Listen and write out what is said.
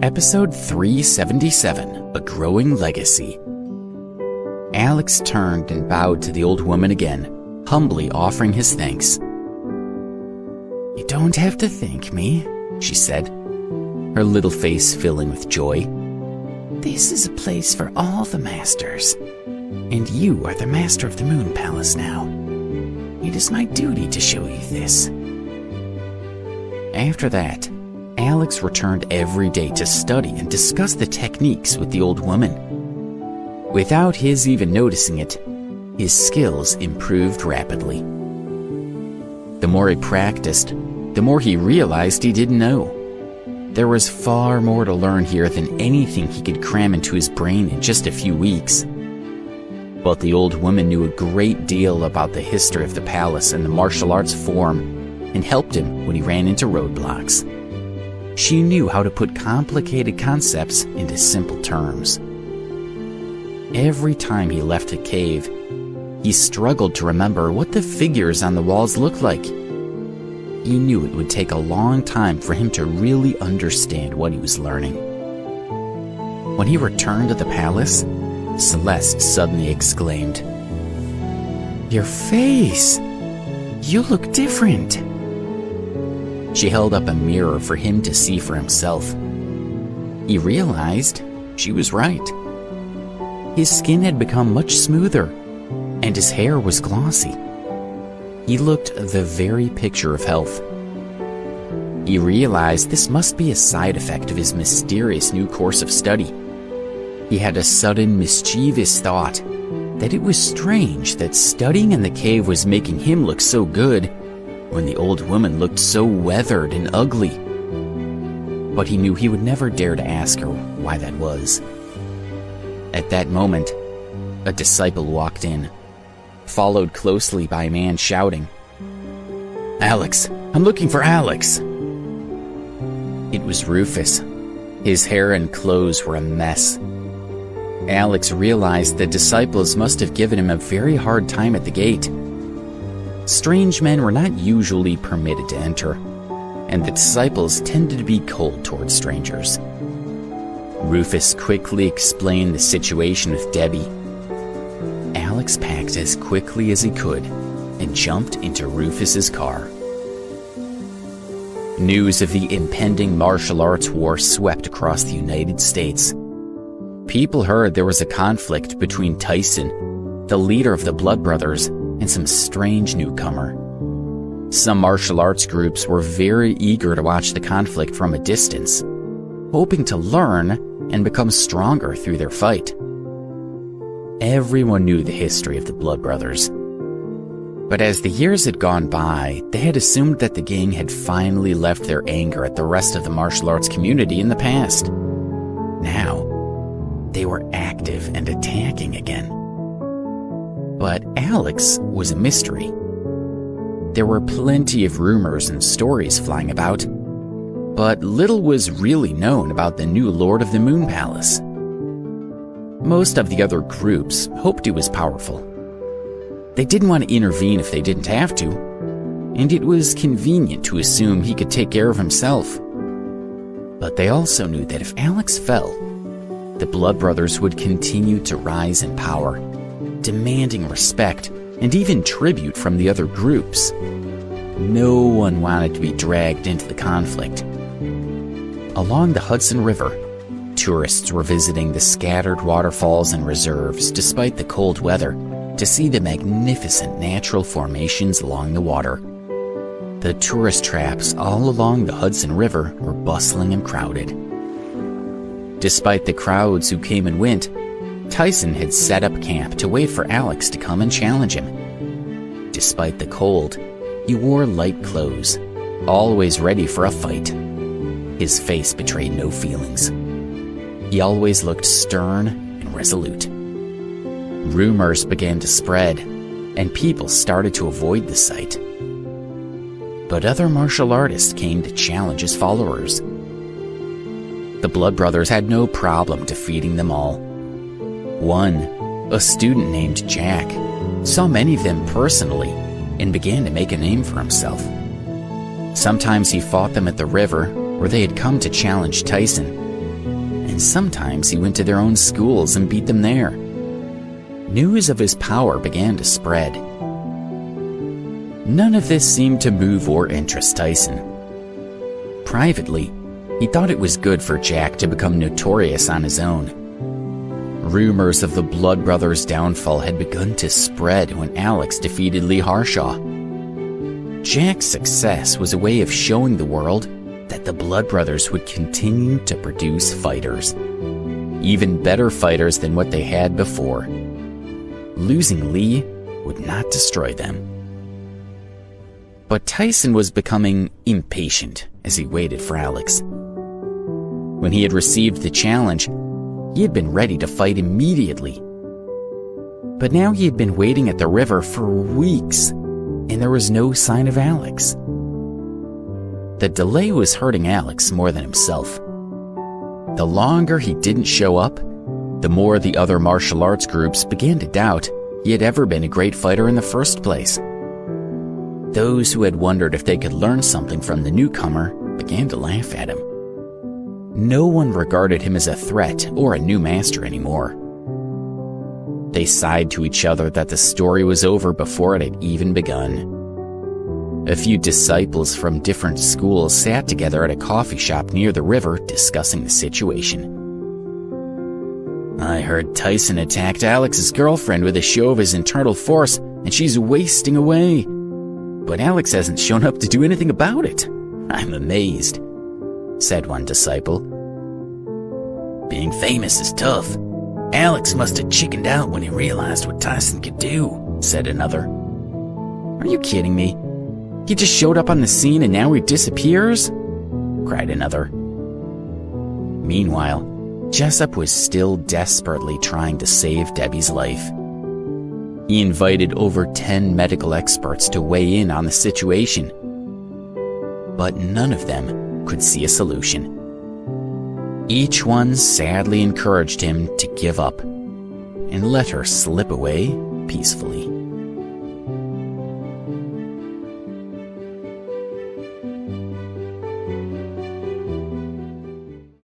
Episode 377, A Growing Legacy. Alex turned and bowed to the old woman again, humbly offering his thanks. "You don't have to thank me," she said, her little face filling with joy. "This is a place for all the masters, and you are the master of the Moon Palace now. It is my duty to show you this." After that, Alex returned every day to study and discuss the techniques with the old woman. Without his even noticing it, his skills improved rapidly. The more he practiced, the more he realized he didn't know. There was far more to learn here than anything he could cram into his brain in just a few weeks. But the old woman knew a great deal about the history of the palace and the martial arts form, and helped him when he ran into roadblocks. She knew how to put complicated concepts into simple terms. Every time he left the cave, he struggled to remember what the figures on the walls looked like. He knew it would take a long time for him to really understand what he was learning. When he returned to the palace, Celeste suddenly exclaimed, "Your face! You look different." She held up a mirror for him to see for himself. He realized she was right. His skin had become much smoother, and his hair was glossy. He looked the very picture of health. He realized this must be a side effect of his mysterious new course of study. He had a sudden mischievous thought that it was strange that studying in the cave was making him look so good when the old woman looked so weathered and ugly. But he knew he would never dare to ask her why that was. At that moment, a disciple walked in, followed closely by a man shouting, "Alex! I'm looking for Alex!" It was Rufus. His hair and clothes were a mess. Alex realized the disciples must have given him a very hard time at the gate. Strange men were not usually permitted to enter, and the disciples tended to be cold towards strangers. Rufus quickly explained the situation with Debbie. Alex packed as quickly as he could and jumped into Rufus's car. News of the impending martial arts war swept across the United States. People heard there was a conflict between Tyson, the leader of the Blood Brothers, and some strange newcomer. Some martial arts groups were very eager to watch the conflict from a distance, hoping to learn and become stronger through their fight. Everyone knew the history of the Blood Brothers. But as the years had gone by, they had assumed that the gang had finally left their anger at the rest of the martial arts community in the past. Now, they were active and attacking again. But Alex was a mystery. There were plenty of rumors and stories flying about, but little was really known about the new Lord of the Moon Palace. Most of the other groups hoped he was powerful. They didn't want to intervene if they didn't have to, and it was convenient to assume he could take care of himself. But they also knew that if Alex fell, the Blood Brothers would continue to rise in power, demanding respect and even tribute from the other groups. No one wanted to be dragged into the conflict. Along the Hudson River, tourists were visiting the scattered waterfalls and reserves despite the cold weather to see the magnificent natural formations along the water. The tourist traps all along the Hudson River were bustling and crowded. Despite the crowds who came and went, Tyson had set up camp to wait for Alex to come and challenge him. Despite the cold, he wore light clothes, always ready for a fight. His face betrayed no feelings. He always looked stern and resolute. Rumors began to spread, and people started to avoid the sight. But other martial artists came to challenge his followers. The Blood Brothers had no problem defeating them all. One, a student named Jack, saw many of them personally and began to make a name for himself. Sometimes he fought them at the river where they had come to challenge Tyson, and sometimes he went to their own schools and beat them there. News of his power began to spread. None of this seemed to move or interest Tyson. Privately, he thought it was good for Jack to become notorious on his own. Rumors of the Blood Brothers' downfall had begun to spread when Alex defeated Lee Harshaw. Jack's success was a way of showing the world that the Blood Brothers would continue to produce fighters, even better fighters than what they had before. Losing Lee would not destroy them. But Tyson was becoming impatient as he waited for Alex. When he had received the challenge, he had been ready to fight immediately. But now he had been waiting at the river for weeks, and there was no sign of Alex. The delay was hurting Alex more than himself. The longer he didn't show up, the more the other martial arts groups began to doubt he had ever been a great fighter in the first place. Those who had wondered if they could learn something from the newcomer began to laugh at him. No one regarded him as a threat or a new master anymore. They sighed to each other that the story was over before it had even begun. A few disciples from different schools sat together at a coffee shop near the river discussing the situation. "I heard Tyson attacked Alex's girlfriend with a show of his internal force, and she's wasting away. But Alex hasn't shown up to do anything about it. I'm amazed," said one disciple. "Being famous is tough. Alex must have chickened out when he realized what Tyson could do," said another. "Are you kidding me? He just showed up on the scene and now he disappears?" cried another. Meanwhile, Jessup was still desperately trying to save Debbie's life. He invited over 10 medical experts to weigh in on the situation, but none of them could see a solution. Each one sadly encouraged him to give up and let her slip away peacefully.